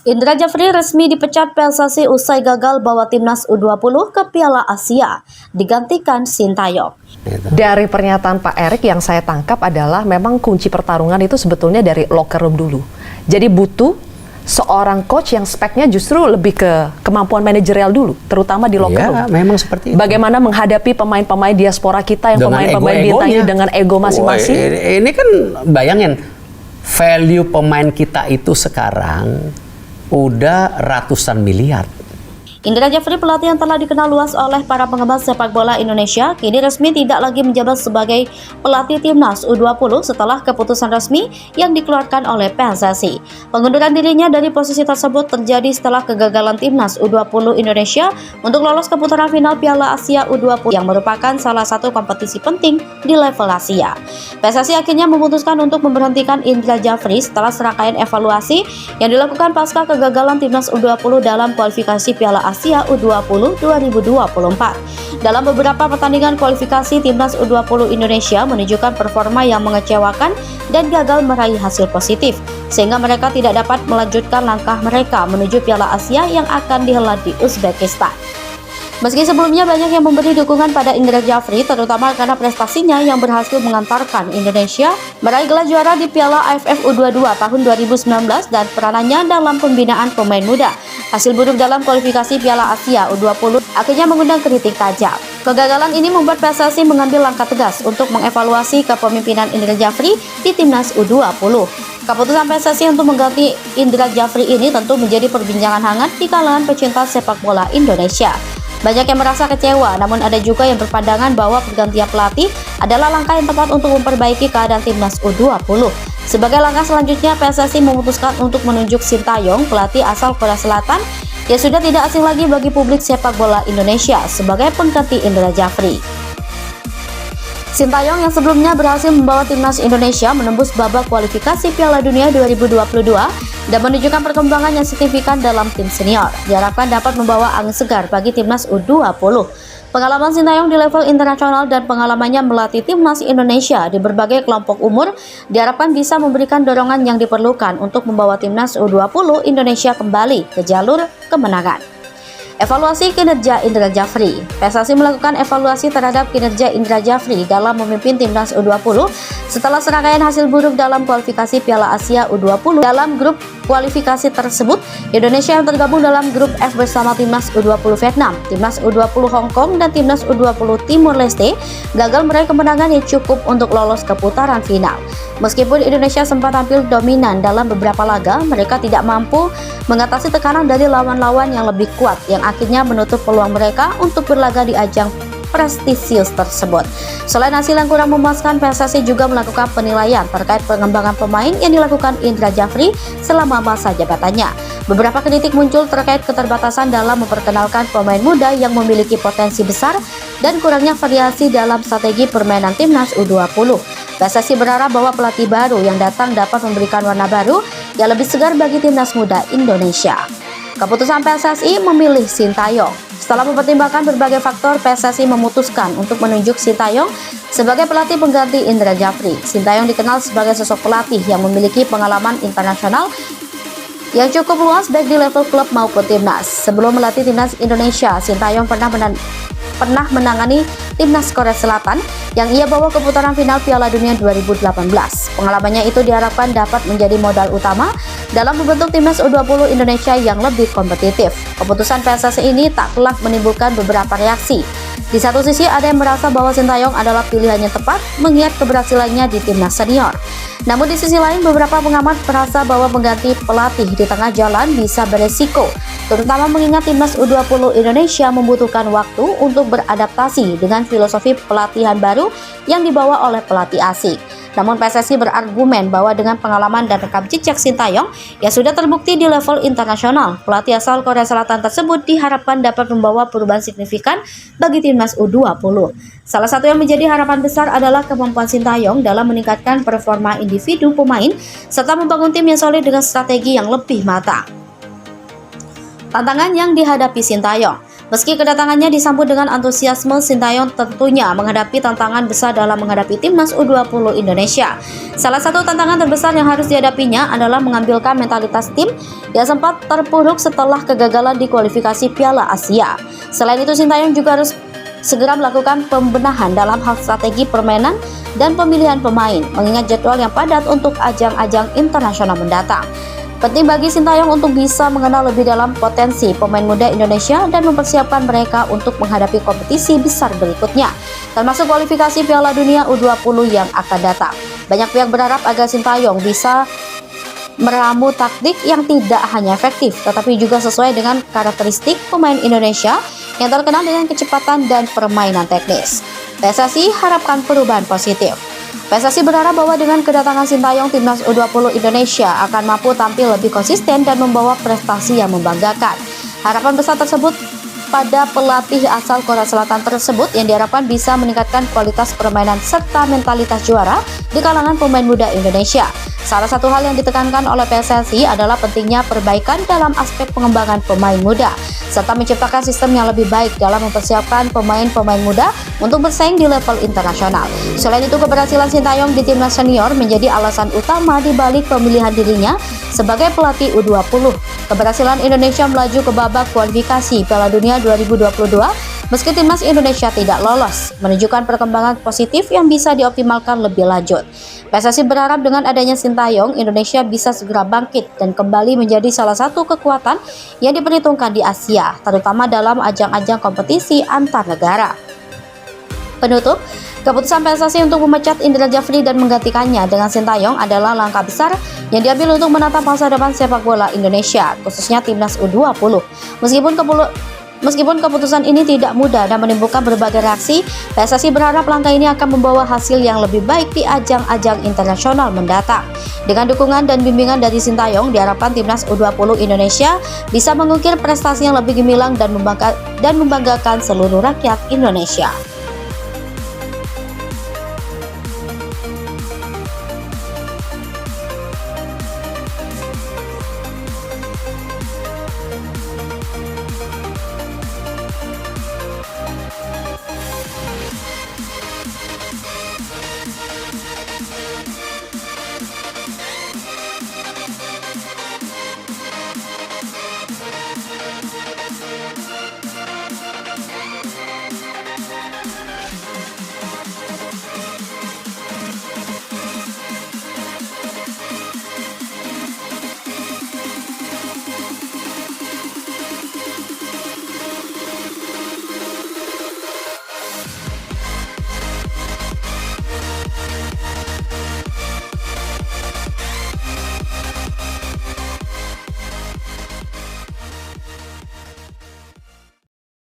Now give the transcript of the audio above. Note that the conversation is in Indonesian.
Indra Jafri resmi dipecat PSSI usai gagal bawa timnas U20 ke Piala Asia, digantikan Sintayong. Dari pernyataan Pak Erik yang saya tangkap adalah memang kunci pertarungan itu sebetulnya dari locker room dulu. Jadi butuh seorang coach yang speknya justru lebih ke kemampuan manajerial dulu, terutama di locker room. Memang seperti itu. Bagaimana menghadapi pemain-pemain diaspora kita yang pemain-pemain bintang ini dengan ego masing-masing. Ini kan bayangin, value pemain kita itu sekarang udah ratusan miliar. Indra Jafri, pelatih yang telah dikenal luas oleh para penggemar sepak bola Indonesia, kini resmi tidak lagi menjabat sebagai pelatih timnas U20 setelah keputusan resmi yang dikeluarkan oleh PSSI. Pengunduran dirinya dari posisi tersebut terjadi setelah kegagalan timnas U20 Indonesia untuk lolos ke putaran final Piala Asia U20 yang merupakan salah satu kompetisi penting di level Asia. PSSI akhirnya memutuskan untuk memberhentikan Indra Jafri setelah serangkaian evaluasi yang dilakukan pasca kegagalan timnas U20 dalam kualifikasi Piala Asia U20 2024. Dalam beberapa pertandingan kualifikasi, timnas U20 Indonesia menunjukkan performa yang mengecewakan dan gagal meraih hasil positif, sehingga mereka tidak dapat melanjutkan langkah mereka menuju Piala Asia yang akan dihelat di Uzbekistan. Meski sebelumnya banyak yang memberi dukungan pada Indra Jafri, terutama karena prestasinya yang berhasil mengantarkan Indonesia meraih gelar juara di Piala AFF U22 tahun 2019 dan peranannya dalam pembinaan pemain muda. Hasil buruk dalam kualifikasi Piala Asia U20 akhirnya mengundang kritik tajam. Kegagalan ini membuat PSSI mengambil langkah tegas untuk mengevaluasi kepemimpinan Indra Jafri di timnas U20. Keputusan PSSI untuk mengganti Indra Jafri ini tentu menjadi perbincangan hangat di kalangan pecinta sepak bola Indonesia. Banyak yang merasa kecewa, namun ada juga yang berpandangan bahwa pergantian pelatih adalah langkah yang tepat untuk memperbaiki keadaan timnas U20. Sebagai langkah selanjutnya, PSSI memutuskan untuk menunjuk Sintayong, pelatih asal Korea Selatan, yang sudah tidak asing lagi bagi publik sepak bola Indonesia sebagai pengganti Indra Jafri. Sintayong yang sebelumnya berhasil membawa timnas Indonesia menembus babak kualifikasi Piala Dunia 2022 dan menunjukkan perkembangan yang signifikan dalam tim senior, diharapkan dapat membawa angin segar bagi timnas U20. Pengalaman Sintayong di level internasional dan pengalamannya melatih timnas Indonesia di berbagai kelompok umur diharapkan bisa memberikan dorongan yang diperlukan untuk membawa timnas U20 Indonesia kembali ke jalur kemenangan. Evaluasi kinerja Indra Jafri. PSSI melakukan evaluasi terhadap kinerja Indra Jafri dalam memimpin timnas U20 setelah serangkaian hasil buruk dalam kualifikasi Piala Asia U20. Dalam grup kualifikasi tersebut, Indonesia yang tergabung dalam grup F bersama timnas U20 Vietnam, timnas U20 Hong Kong, dan timnas U20 Timur Leste gagal meraih kemenangan yang cukup untuk lolos ke putaran final. Meskipun Indonesia sempat tampil dominan dalam beberapa laga, mereka tidak mampu mengatasi tekanan dari lawan-lawan yang lebih kuat yang akhirnya menutup peluang mereka untuk berlaga di ajang prestisius tersebut. Selain hasil yang kurang memuaskan, PSSI juga melakukan penilaian terkait pengembangan pemain yang dilakukan Indra Jafri selama masa jabatannya. Beberapa kritik muncul terkait keterbatasan dalam memperkenalkan pemain muda yang memiliki potensi besar dan kurangnya variasi dalam strategi permainan timnas U20. PSSI berharap bahwa pelatih baru yang datang dapat memberikan warna baru yang lebih segar bagi timnas muda Indonesia. Keputusan PSSI memilih Sintayong. Setelah mempertimbangkan berbagai faktor, PSSI memutuskan untuk menunjuk Sintayong sebagai pelatih pengganti Indra Jafri. Sintayong dikenal sebagai sosok pelatih yang memiliki pengalaman internasional yang cukup luas baik di level klub maupun timnas. Sebelum melatih timnas Indonesia, Sintayong pernah menangani timnas Korea Selatan yang ia bawa ke putaran final Piala Dunia 2018. Pengalamannya itu diharapkan dapat menjadi modal utama dalam membentuk timnas U20 Indonesia yang lebih kompetitif. Keputusan PSSI ini tak kelak menimbulkan beberapa reaksi. Di satu sisi ada yang merasa bahwa Sintayong adalah pilihan yang tepat mengingat keberhasilannya di timnas senior. Namun di sisi lain beberapa pengamat merasa bahwa mengganti pelatih di tengah jalan bisa beresiko, terutama mengingat timnas U20 Indonesia membutuhkan waktu untuk beradaptasi dengan filosofi pelatihan baru yang dibawa oleh pelatih asing. Namun PSSI berargumen bahwa dengan pengalaman dan rekam jejak Sintayong yang sudah terbukti di level internasional, pelatih asal Korea Selatan tersebut diharapkan dapat membawa perubahan signifikan bagi timnas U20. Salah satu yang menjadi harapan besar adalah kemampuan Sintayong dalam meningkatkan performa individu pemain serta membangun tim yang solid dengan strategi yang lebih matang. Tantangan yang dihadapi Sintayong. Meski kedatangannya disambut dengan antusiasme, Sintayong tentunya menghadapi tantangan besar dalam menghadapi timnas U20 Indonesia. Salah satu tantangan terbesar yang harus dihadapinya adalah mengambilkan mentalitas tim yang sempat terpuruk setelah kegagalan di kualifikasi Piala Asia. Selain itu, Sintayong juga harus segera melakukan pembenahan dalam hal strategi permainan dan pemilihan pemain, mengingat jadwal yang padat untuk ajang-ajang internasional mendatang. Penting bagi Sintayong untuk bisa mengenal lebih dalam potensi pemain muda Indonesia dan mempersiapkan mereka untuk menghadapi kompetisi besar berikutnya, termasuk kualifikasi Piala Dunia U20 yang akan datang. Banyak pihak berharap agar Sintayong bisa meramu taktik yang tidak hanya efektif, tetapi juga sesuai dengan karakteristik pemain Indonesia yang terkenal dengan kecepatan dan permainan teknis. PSSI harapkan perubahan positif. PSSI berharap bahwa dengan kedatangan Sintayong, timnas U20 Indonesia akan mampu tampil lebih konsisten dan membawa prestasi yang membanggakan. Harapan besar tersebut pada pelatih asal Korea Selatan tersebut yang diharapkan bisa meningkatkan kualitas permainan serta mentalitas juara di kalangan pemain muda Indonesia. Salah satu hal yang ditekankan oleh PSSI adalah pentingnya perbaikan dalam aspek pengembangan pemain muda, serta menciptakan sistem yang lebih baik dalam mempersiapkan pemain-pemain muda untuk bersaing di level internasional. Selain itu, keberhasilan Sintayong di timnas senior menjadi alasan utama di balik pemilihan dirinya sebagai pelatih U20. Keberhasilan Indonesia melaju ke babak kualifikasi Piala Dunia 2022 meski timnas Indonesia tidak lolos, menunjukkan perkembangan positif yang bisa dioptimalkan lebih lanjut. PSSI berharap dengan adanya Sintayong, Indonesia bisa segera bangkit dan kembali menjadi salah satu kekuatan yang diperhitungkan di Asia, terutama dalam ajang-ajang kompetisi antar negara. Penutup, keputusan PSSI untuk memecat Indra Jafri dan menggantikannya dengan Sintayong adalah langkah besar yang diambil untuk menatap masa depan sepak bola Indonesia, khususnya timnas U20. Meskipun keputusan ini tidak mudah dan menimbulkan berbagai reaksi, PSSI berharap langkah ini akan membawa hasil yang lebih baik di ajang-ajang internasional mendatang. Dengan dukungan dan bimbingan dari Sintayong, diharapkan timnas U20 Indonesia bisa mengukir prestasi yang lebih gemilang dan membanggakan seluruh rakyat Indonesia.